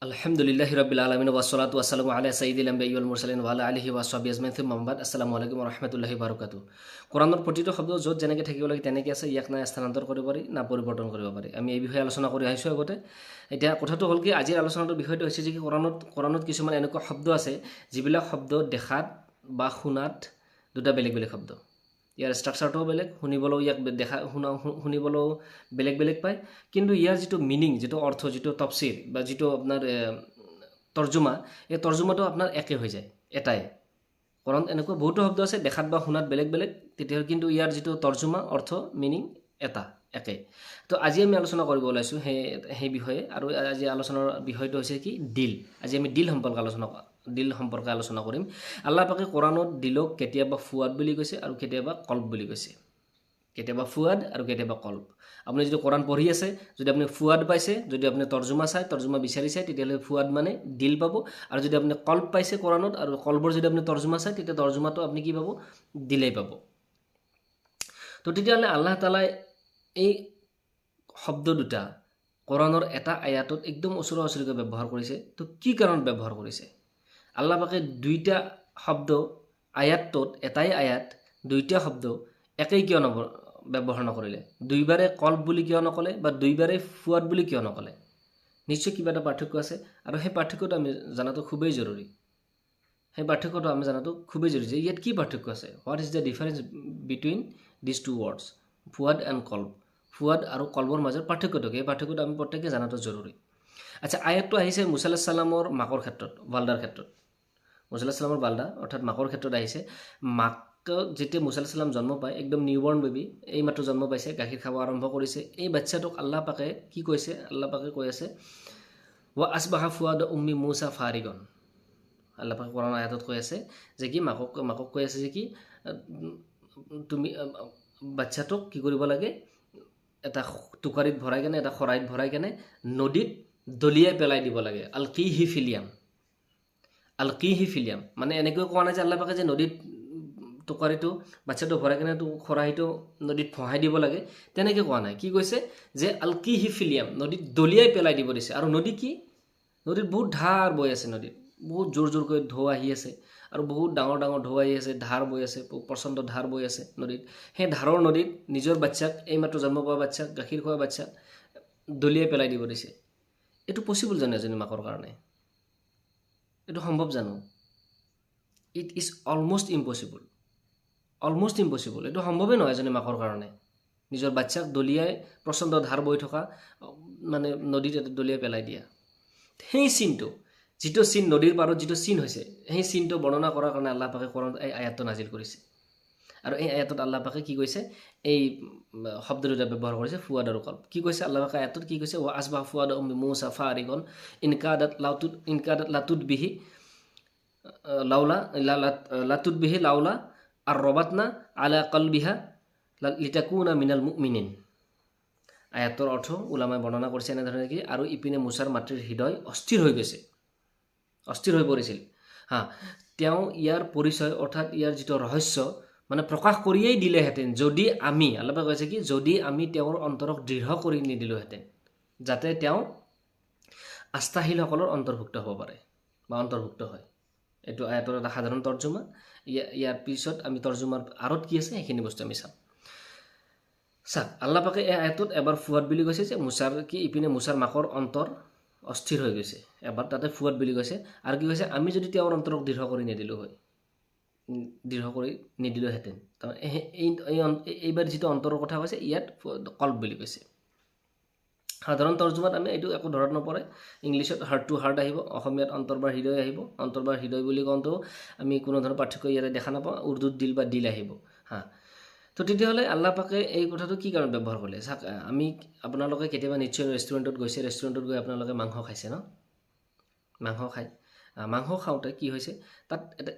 আলহামদুলিল্লাহি রাব্বিল আলামিন ওয়া সলাতু ওয়া সালামু আলা সাইয়্যিদিল আমবিয়া ওয়াল মুরসালিন ওয়া আলা আলিহি ওয়া সাহবিহি আজমাইন থুম্মা আম্মা বাদ আসসালামু আলাইকুম ওয়া রাহমাতুল্লাহি ওয়া বাৰাকাতুহু কোৰাণৰ প্ৰতিটো শব্দ য'ত যেনেকৈ থাকিব লাগে তেনেকৈ আছে ইয়াক না স্থানান্তৰ কৰিব পাৰি না পৰিৱৰ্তন কৰিব পাৰি আমি এই বিষয়ে আলোচনা কৰি আহিছোঁ আগতে এতিয়া কথাটো হ'ল কি আজিৰ আলোচনাটোৰ বিষয়টো হৈছে যে কি কোৰাণত কিছুমান এনেকুৱা শব্দ আছে যিবিলাক শব্দ দেখাত বা শুনাত দুটা বেলেগ বেলেগ শব্দ ইয়াৰ ষ্ট্ৰাকচাৰটোও বেলেগ শুনিবলৈও ইয়াক শুনিবলৈও বেলেগ বেলেগ পায় কিন্তু ইয়াৰ যিটো মিনিং যিটো অৰ্থ যিটো তফচিৰ বা যিটো আপোনাৰ তৰ্জুমা এই তৰ্জুমাটো আপোনাৰ একে হৈ যায় এটাই কাৰণ এনেকুৱা বহুতো শব্দ আছে দেখাত বা শুনাত বেলেগ বেলেগ তেতিয়াহ'লে কিন্তু ইয়াৰ যিটো তৰ্জুমা অৰ্থ মিনিং এটা একে তো আজি আমি আলোচনা কৰিব ওলাইছোঁ সেই বিষয়ে আৰু আজি আলোচনাৰ বিষয়টো হৈছে কি দিল আজি আমি দিল সম্পৰ্কে আলোচনা কৰিম আল্লাহ পাকে কোৰাণত দিলক কেতিয়াবা ফুৱাদ বুলি কৈছে আৰু কেতিয়াবা কল্ব বুলি কৈছে কেতিয়াবা ফুৱাদ আৰু কেতিয়াবা কল্ব আপুনি যদি কোৰাণ পঢ়ি আছে যদি আপুনি ফুৱাদ পাইছে যদি আপুনি তৰ্জুমা বিচাৰি চায় তেতিয়াহ'লে ফুৱাদ মানে দিল পাব আৰু যদি আপুনি কল্ব পাইছে কোৰাণত আৰু কল্বৰ যদি আপুনি তৰ্জুমা চায় তেতিয়া তৰ্জুমাটো আপুনি কি পাব দিলেই পাব তো তেতিয়াহ'লে আল্লাহ তালাই এই শব্দ দুটা কোৰাণৰ এটা আয়াতত একদম ওচৰা ওচৰিকৈ ব্যৱহাৰ কৰিছে তো কি কাৰণত ব্যৱহাৰ কৰিছে আল্লাহ পাকে দুইটা শব্দ আয়াতটোত এটাই আয়াত দুইটা শব্দ একেই কিয় ব্যৱহাৰ নকৰিলে দুইবাৰে কল্ব বুলি কিয় নকলে বা দুইবাৰে ফুৱাদ বুলি কিয় নকলে নিশ্চয় কিবা এটা পাৰ্থক্য আছে আৰু সেই পাৰ্থক্যটো আমি জানাটো খুবেই জৰুৰী যে ইয়াত কি পাৰ্থক্য আছে what is the difference between this two words ফুৱাদ এণ্ড কল্ব ফুৱাদ আৰু কল্বৰ মাজৰ পাৰ্থক্যটো এই পাৰ্থক্যটো আমি প্ৰত্যেকে জানাটো জৰুৰী আচ্ছা আয়াতটো আহিছে মুছা আলাইহিছ সালামৰ মাকৰ ক্ষেত্ৰত বাল্দাৰ ক্ষেত্ৰত মুছা আলাইহিছ সালামৰ বাল্দা অৰ্থাৎ মাকৰ ক্ষেত্ৰত আহিছে মাক যেতিয়া মুছা আলাইহিছ সালাম জন্ম পায় একদম নিউবৰ্ণ বেবী এইমাত্ৰ জন্ম পাইছে গাখীৰ খাব আৰম্ভ কৰিছে এই বাচ্চাটোক আল্লাহ পাকে কি কৈছে আল্লাহ পাকে কৈ আছে ৱা আসবাহা ফুৱাদ উম্মি মুছা ফাৰিগন আল্লাহ পাকে কোৰাণ আয়াতত কৈ আছে যে কি মাকক কৈ আছে যে কি তুমি বাচ্চাটোক কি কৰিব লাগে এটা টুকাৰিত ভৰাই কেনে এটা খৰাইত ভৰাই কেনে নদীত দলিয়াই পেলাই দিব লাগে আলকিহি ফিলিয়াম মানে এনেকৈ কোৱা নাই যে আল্লাহ পাকে যে নদীত টুকাৰিটো বাচ্চাটো ভৰাই কেনে খৰাহিটো নদীত ভহাই দিব লাগে তেনেকৈ কোৱা নাই কি কৈছে যে আলকিহি ফিলিয়াম নদীত দলিয়াই পেলাই দিব দিছে আৰু নদী কি নদীত বহুত ধাৰ বৈ আছে নদীত বহুত জোৰ জোৰকৈ ঢৌ আহি আছে আৰু বহুত ডাঙৰ ডাঙৰ ঢৌ আহি আছে ধাৰ বৈ আছে প্ৰচণ্ড ধাৰ বৈ আছে নদীত সেই ধাৰৰ নদীত নিজৰ বাচ্চাক এইমাত্ৰ জন্ম পোৱা বাচ্চাক গাখীৰ খোৱা বাচ্চাক দলিয়াই পেলাই দিব দিছে এইটো পচিবল জানো এজনী মাকৰ কাৰণে এইটো সম্ভৱ জানো ইট ইজ অলমষ্ট ইম্পচিবল এইটো সম্ভৱেই নহয় এজনী মাকৰ কাৰণে নিজৰ বাচ্চাক দলিয়াই প্ৰচণ্ড ধাৰ বৈ থকা মানে নদীত এটা দলিয়াই পেলাই দিয়া সেই চিনটো যিটো চিন নদীৰ পাৰত যিটো চিন হৈছে সেই চিনটো বৰ্ণনা কৰাৰ কাৰণে আল্লাহ পাকে কোৰাণত এই আয়াতটো নাজিল কৰিছে আৰু এই আয়াতত আল্লাহ পাকে কি কৈছে এই শব্দ দুটা ব্যৱহাৰ কৰিছে ফুৱাদ আৰু কল্ব কি কৈছে আল্লাহ পাকে আয়াতত কি কৈছে ৱা আসবাহা ফুৱাদ উম্মি মুছা ফাৰিগন ইনকাদাত লাতুদবিহি লাউলা আৰ ৰবাতনা আলা কলবিহা লিতাকুনা মিনাল মুমিনিন আয়াতৰ অৰ্থ উলামাই বৰ্ণনা কৰিছে এনেধৰণে কি আৰু ইপিনে মুছাৰ মাতৃৰ হৃদয় অস্থিৰ হৈ পৰিছিল তেওঁ ইয়াৰ পৰিচয় অৰ্থাৎ ইয়াৰ যিটো ৰহস্য মানে প্ৰকাশ কৰিয়েই দিলেহেঁতেন যদি আমি আল্লাহ কৈছে কি যদি আমি তেওঁৰ অন্তৰক দৃঢ় কৰি নিদিলোহেঁতেন যাতে তেওঁ আস্থাশীলসকলৰ অন্তৰ্ভুক্ত হ'ব পাৰে বা অন্তৰ্ভুক্ত হয় এইটো আয়াতৰ এটা সাধাৰণ তৰ্জুমা ইয়াৰ পিছত আমি তৰ্জুমাৰ আঁৰত কি আছে সেইখিনি বস্তু আমি চাম আল্লাহ পাকে এই আয়াতত এবাৰ ফুৱাদ বুলি কৈছে যে মুছাৰ কি ইপিনে মুছাৰ মাকৰ অন্তৰ অস্থিৰ হৈ গৈছে এবাৰ তাতে ফুৱাদ বুলি কৈছে আৰু কি কৈছে আমি যদি তেওঁৰ অন্তৰক দৃঢ় কৰি নিদিলোহেঁতেন এইবাৰ যিটো অন্তৰৰ কথা কৈছে ইয়াত কল্ব বুলি কৈছে সাধাৰণ তৰ্জুমাত আমি এইটো একো ধৰত নপৰে ইংলিছত হাৰ্ট টু হাৰ্ট আহিব অসমীয়াত অন্তৰবাৰ হৃদয় আহিব অন্তৰবাৰ হৃদয় বুলি কওঁতেও আমি কোনো ধৰণৰ পাৰ্থক্য ইয়াতে দেখা নাপাওঁ উৰ্দুত দিল বা দিল আহিব তো তেতিয়াহ'লে আল্লাহ পাকে এই কথাটো কি কাৰণত ব্যৱহাৰ কৰিলে চাওক আমি আপোনালোকে কেতিয়াবা নিশ্চয় ৰেষ্টুৰেণ্টত গৈ আপোনালোকে মাংস খাইছে ন মাংস খাওঁতে কি হৈছে তাত এটা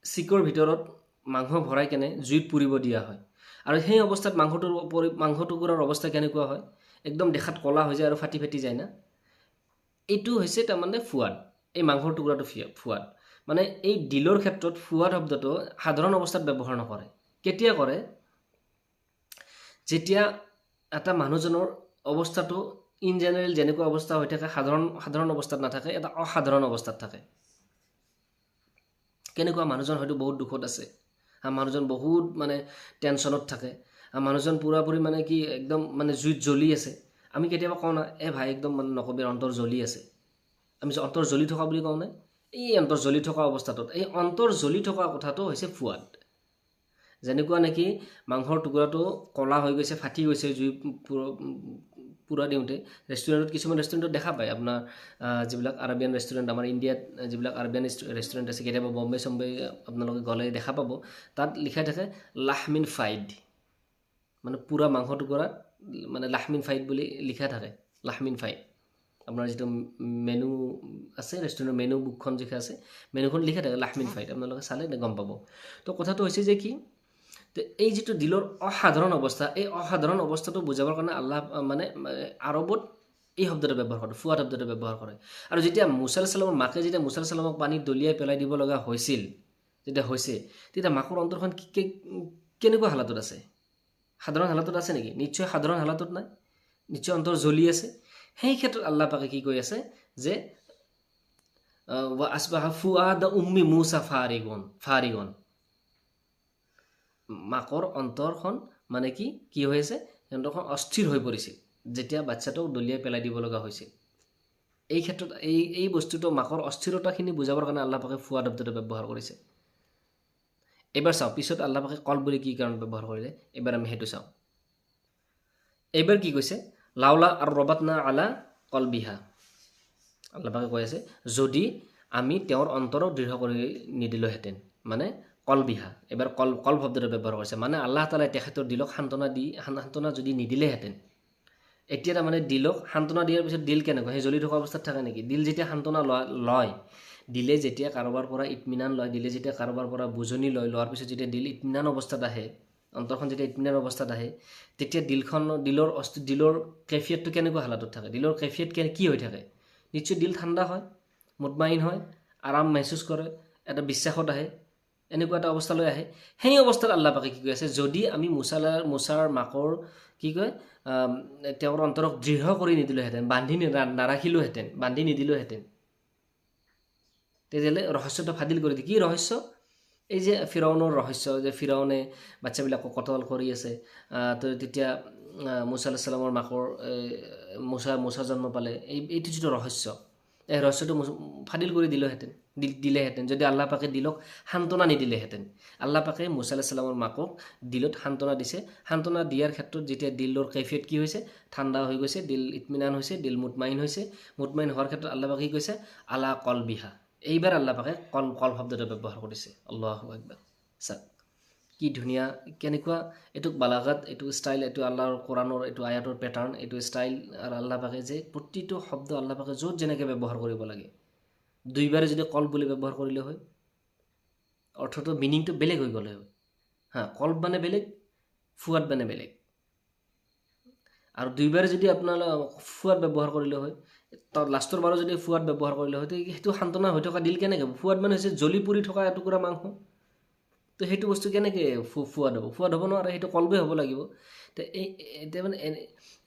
চিকৰ ভিতৰত মাংস ভৰাই কেনে জুইত পুৰিব দিয়া হয় আৰু সেই অৱস্থাত মাংস টুকুৰাৰ অৱস্থা কেনেকুৱা হয় একদম দেখাত কলা হৈ যায় আৰু ফাটি যায় না এইটো হৈছে তাৰমানে ফুৱাদ এই মাংসৰ টুকুৰাটো ফুৱাদ মানে এই দিলৰ ক্ষেত্ৰত ফুৱাদ শব্দটো সাধাৰণ অৱস্থাত ব্যৱহাৰ নকৰে কেতিয়া কৰে যেতিয়া এটা মানুহজনৰ অৱস্থাটো ইন জেনেৰেল যেনেকুৱা অৱস্থা হৈ থাকে সাধাৰণ অৱস্থাত নাথাকে, এটা অসাধাৰণ অৱস্থাত থাকে। কেনেকুৱা মানুহজন হয়তো বহুত দুখত আছে, মানুহজন বহুত মানে টেনশ্যনত থাকে, মানুহজন পূৰাপূৰি মানে কি একদম মানে জুইত জ্বলি আছে। আমি কেতিয়াবা কওঁ না, ভাই একদম মানে নকবি অন্তৰ জ্বলি আছে, আমি অন্তৰ জ্বলি থকা বুলি কওঁ নে? এই অন্তৰ জ্বলি থকা অৱস্থাটোত এই অন্তৰ জ্বলি থকা কথাটো হৈছে ফুৱাদ। যেনেকুৱা নেকি মাংসৰ টুকুৰাটো ক'লা হৈ গৈছে, ফাটি গৈছে জুই পুৰা দিওঁতে। ৰেষ্টুৰেণ্টত কিছুমান ৰেষ্টুৰেণ্টত দেখা পায় আপোনাৰ যিবিলাক আৰবিয়ান ৰেষ্টুৰেণ্ট, আমাৰ ইণ্ডিয়াত যিবিলাক আৰবিয়ান ৰেষ্টুৰেণ্ট আছে, কেতিয়াবা বম্বে চম্বে আপোনালোকে গ'লে দেখা পাব, তাত লিখা থাকে লাহমিন ফাইড, মানে পুৰা মাংস টুকুৰাত মানে লাহমিন ফাইড বুলি লিখা থাকে। লাহমিন ফাইড আপোনাৰ যিটো মেনু আছে, ৰেষ্টুৰেণ্টৰ মেনু বুকখন যিখন আছে, মেনুখন লিখা থাকে লাহমিন ফাইড, আপোনালোকে চালে গম পাব। তো কথাটো হৈছে যে কি, তো এই যিটো দিলৰ অসাধাৰণ অৱস্থা, এই অসাধাৰণ অৱস্থাটো বুজাবৰ কাৰণে আল্লাহ মানে আৰবত এই শব্দটো ব্যৱহাৰ কৰে, ফুৱাদ শব্দটো ব্যৱহাৰ কৰে। আৰু যেতিয়া মুছা আলাইহিছ ছালামৰ মাকে যেতিয়া মুছা আলাইহিছ ছালামক পানীত দলিয়াই পেলাই দিব লগা হৈছিল, তেতিয়া মাকৰ অন্তৰখন কেনেকুৱা হালাতত আছে? সাধাৰণ হালাতত আছে নেকি? নিশ্চয় সাধাৰণ হালাতত নাই, নিশ্চয় অন্তৰ জ্বলি আছে। সেই ক্ষেত্ৰত আল্লাহ পাকে কি কৈ আছে যে ৱা আসবাহা ফুআদ উম্মি মুছা ফাৰিগন, মাকৰ অন্তৰখন মানে কি হৈ আছে? অন্তৰখন অস্থিৰ হৈ পৰিছিল যেতিয়া বাচ্চাটোক দলিয়াই পেলাই দিব লগা হৈছিল। এই ক্ষেত্ৰত এই বস্তুটো মাকৰ অস্থিৰতাখিনি বুজাবৰ কাৰণে আল্লাহ পাকে ফুৱাদ শব্দটো ব্যৱহাৰ কৰিছে। এইবাৰ চাওঁ পিছত আল্লাহ পাকে কল বুলি কি কাৰণ ব্যৱহাৰ কৰিলে, এইবাৰ আমি সেইটো চাওঁ। এইবাৰ কি কৈছে? লাউলা আৰু ৰবাতনা আলা কলবিহা, আল্লাহ পাকে কৈ আছে যদি আমি তেওঁৰ অন্তৰক দৃঢ় কৰি নিদিলোহেঁতেন, মানে কলবিহা। এবাৰ কল শব্দটো ব্যৱহাৰ কৰিছে, মানে আল্লাহ তালাই তেখেতৰ দিলক সান্তনা যদি নিদিলেহেঁতেন। এতিয়া তাৰমানে দিলক সান্তনা দিয়াৰ পিছত দিল কেনেকুৱা? সেই জ্বলি থকা অৱস্থাত থাকে নেকি? দিল যেতিয়া সান্তনা লয়, দিলে যেতিয়া কাৰোবাৰ পৰা ইতমিনান লয়, দিলে যেতিয়া কাৰোবাৰ পৰা বুজনি লোৱাৰ পিছত যেতিয়া দিল ইতমিনান অৱস্থাত আহে, অন্তৰখন যেতিয়া ইতমিনান অৱস্থাত আহে, তেতিয়া দিলৰ কেফিয়তটো কেনেকুৱা হালাতত থাকে? দিলৰ কেফিয়ত কি হৈ থাকে? নিশ্চয় দিল ঠাণ্ডা হয়, মুতমাইন হয়, আৰাম মহসুচ কৰে, এটা বিশ্বাসত আহে, এনেকুৱা এটা অৱস্থালৈ আহে। সেই অৱস্থাত আল্লাহ পাকে কি কৈ আছে? যদি আমি মুছাৰ মাকৰ কি কয় তেওঁৰ অন্তৰক দৃঢ় কৰি নিদিলোহেঁতেন, বান্ধি নাৰাখিলোহেঁতেন, বান্ধি নিদিলোহেঁতেন, তেতিয়াহ'লে ৰহস্যটো ফাদিল কৰি দিয়ে। কি ৰহস্য? এই যে ফিৰাউনৰ ৰহস্য, যে ফিৰাউনে বাচ্চাবিলাকক কতল কৰি আছে, তো তেতিয়া মুছা আলাইহিছ ছালামৰ মাকৰ মুছা জন্ম পালে, এইটো যিটো ৰহস্য, এই ৰহস্যটো ফাদিল কৰি দিলেহেঁতেন যদি আল্লাহ পাকে দিলক সান্তনা নিদিলেহেঁতেন। আল্লাহ পাকে মুছা আলাইহিছ ছালামৰ মাকক দিলত সান্তনা দিছে। সান্তনা দিয়াৰ ক্ষেত্ৰত যেতিয়া দিলৰ কৈফিয়ত কি হৈছে? ঠাণ্ডা হৈ গৈছে, দিল ইতমিনান হৈছে, দিল মুতমাইন হৈছে। মুতমাইন হোৱাৰ ক্ষেত্ৰত আল্লাহ পাকে কি কৈছে? আলা কলবিহা। এইবাৰ আল্লাহ পাকে কল শব্দটো ব্যৱহাৰ কৰিছে। আল্লাহু আকবাৰ। চাওক কি ধুনীয়া, কেনেকুৱা এইটোক বালাগাত, এইটো ষ্টাইল, এইটো আল্লাহৰ কোৰাণৰ এইটো আয়াতৰ পেটাৰ্ণ, এইটো ষ্টাইল। আৰু আল্লাহ পাকে যে প্ৰতিটো শব্দ আল্লাহ পাকে য'ত যেনেকৈ ব্যৱহাৰ কৰিব লাগে, দুইবাৰে যদি কল বুলি ব্যৱহাৰ কৰিলে হয়, অৰ্থটো মিনিংটো বেলেগ হৈ গ'লে হয়। কল মানে বেলেগ, ফুৱাদ মানে বেলেগ। আৰু দুইবাৰে যদি আপোনালোকে ফুৱাদ ব্যৱহাৰ কৰিলে হয়, তাত লাষ্টৰ বাৰো যদি ফুৱাদ ব্যৱহাৰ কৰিলে হয়, সেইটো সান্তনা হৈ থকা দিল কেনেকৈ হ'ব? ফুৱাদ মানে হৈছে জ্বলি পুৰি থকা এটুকুৰা মাংস, তো সেইটো বস্তু কেনেকৈ ফুৱাদ হ'ব? ফুৱাদ হ'ব নোৱাৰে, সেইটো কলবে হ'ব লাগিব। তো এতিয়া মানে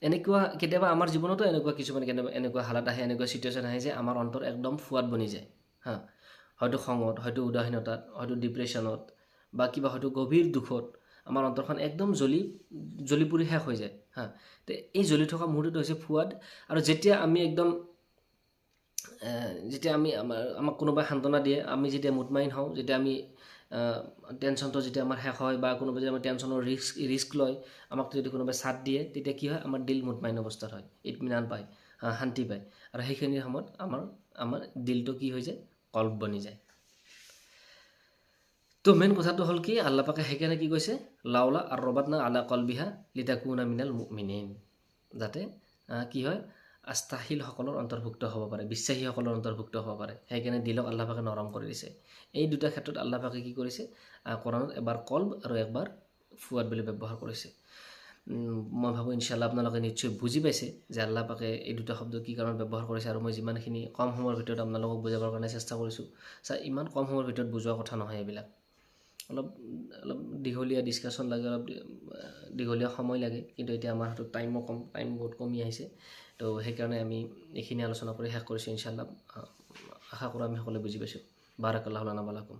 এনেকুৱা কেতিয়াবা আমাৰ জীৱনতো কিছুমান এনেকুৱা হালাত আহে, এনেকুৱা চিটুৱেশ্যন আহে যে আমাৰ অন্তৰ একদম ফুৱাদ বনি যায়। হয়তো খঙত, হয়তো উদাসীনতাত, হয়তো ডিপ্ৰেশ্যনত, বা কিবা হয়তো গভীৰ দুখত আমাৰ অন্তৰখন একদম জ্বলি পুৰি শেষ হৈ যায়। তো এই জ্বলি থকা মুহূৰ্তটো হৈছে ফুৱাদ। আৰু যেতিয়া আমি আমাক কোনোবাই সান্তনা দিয়ে, আমি যেতিয়া মুতমাইন হওঁ, যেতিয়া আমি টেনশ্যনটো যেতিয়া আমাৰ শেষ হয়, বা কোনোবাই যদি আমাৰ টেনশ্যনৰ ৰিস্ক লয়, আমাক যদি কোনোবাই চাথ দিয়ে, তেতিয়া কি হয়? আমাৰ দিল মুতমাইন অৱস্থাত হয়, ইতমিনান পায়, শান্তি পায়। আৰু সেইখিনি সময়ত আমাৰ দিলটো কি হৈ যায়? কল্ব বনি যায়। তো মেইন কথাটো হ'ল কি? আল্লাহ পাকে সেইকাৰণে কি কৈছে? লাউলা আৰু ৰবাতনা আলা কলবিহা লিতাকুনা মিনাল মুমিনিন, যাতে কি হয়? আস্থাশীলসকলৰ অন্তৰ্ভুক্ত হ'ব পাৰে, বিশ্বাসীসকলৰ অন্তৰ্ভুক্ত হ'ব পাৰে। সেইকাৰণে দিলক আল্লাহ পাকে নৰম কৰি দিছে। এই দুটা ক্ষেত্ৰত আল্লাহ পাকে কি কৰিছে? কোৰাণত এবাৰ কলব আৰু একবাৰ ফুৱাদ বুলি ব্যৱহাৰ কৰিছে। মই ভাবোঁ ইনশাআল্লাহ আপোনালোকে নিশ্চয় বুজি পাইছে যে আল্লাহ পাকে এই দুটা শব্দ কি কাৰণত ব্যৱহাৰ কৰিছে। আৰু মই যিমানখিনি কম সময়ৰ ভিতৰত আপোনালোকক বুজাবৰ কাৰণে চেষ্টা কৰিছোঁ। ইমান কম সময়ৰ ভিতৰত বুজোৱা কথা নহয় এইবিলাক, অলপ দীঘলীয়া ডিছকাশ্যন লাগে, অলপ দীঘলীয়া সময় লাগে। কিন্তু এতিয়া আমাৰ হাতত টাইম বহুত কমি আহিছে। তো সেইকাৰণে আমি এইখিনি আলোচনা কৰি শেষ কৰিছোঁ ইনশাআল্লাহ আশা কৰোঁ আমি সকলোৱে বুজি পাইছোঁ বাৰাকাল্লাহু লানা ওয়া লাকুম